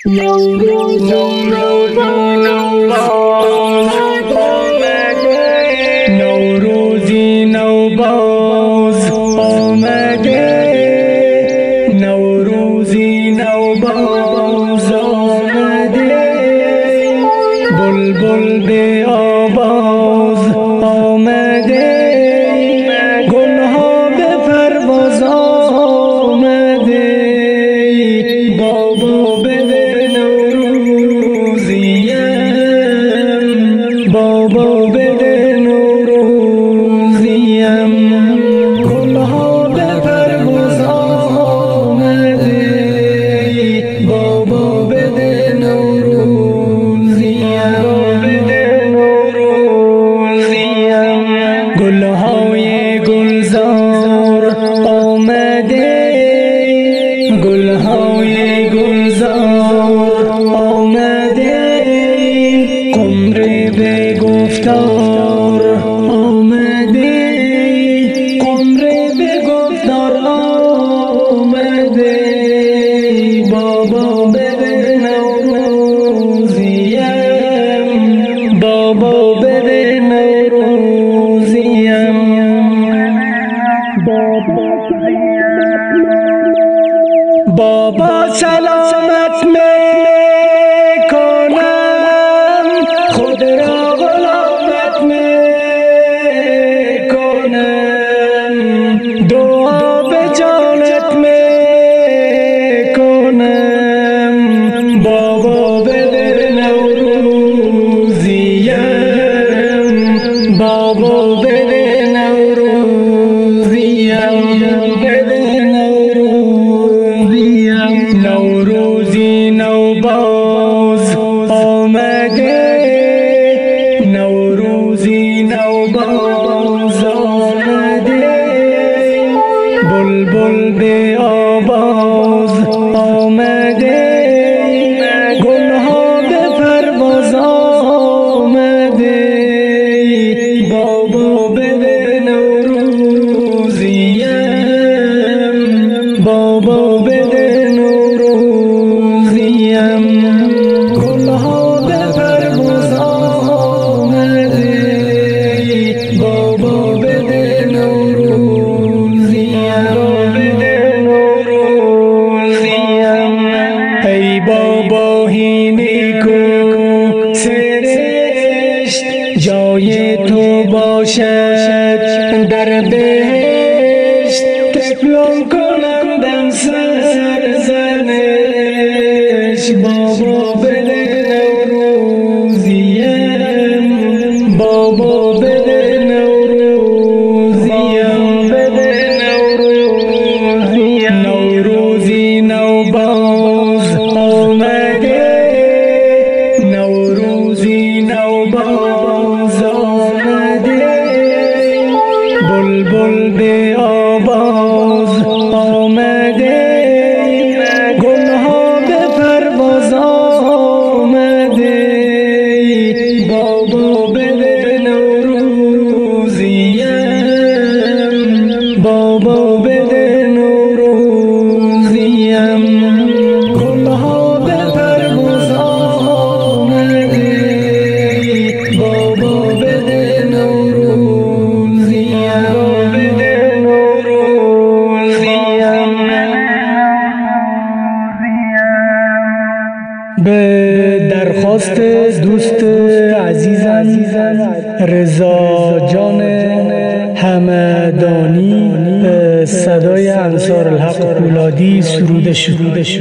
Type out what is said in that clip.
نوروزی نوباز آمده، نوروزی نوباز آمده، بلبل به آواز آمده، گلها به پرواز آمده. بابا بده نوروزیم، بابا بده نوروزیم، گلها به پرواز آمده، بابا بده نوروزیم، بده نوروزیم. گلهای گلزار آمده، گلهای گلزار آمده، قمری به گفتار آمده، قمری به گفتار آمده. بابا بده نوروزیم، بابا بده نوروزیم، بابا سلامت میکنم، خود را غلامت میکنم، دعا به جانت میکنم. بابا بده نوروزیم، بابا بده نوروزیم، بده نوروزیم. نوروزی نوباز آمده، نوروزی نوباز آمده، بلبل به آواز آمده، گلها به پرواز آمده. بابا بده نوروزیم، بابا بده نوروزیم، گلها به پرواز آمده، بابا بده نوروزیم، بده نوروزیم. ای بابا هینی کو سرشت، جای تو باشد در بهشت، تکلون کنم دم سرزنش. بابا بده نوروزیم، بابا بده نوروزیم، بده نوروزیم. نوروزی نوباز آمده، نوروزی نوباز آمده، بلبل به آواز آمده، گلها به پرواز آمده. بابا بده نوروزیم، بابا بده نوروزیم، گلها به پرواز آمده، بابا بده نوروزیم، بده نوروزیم. به درخواست دوست عزیزم رضا جان همدانی، به صدای انصار الحق پولادی سروده شد.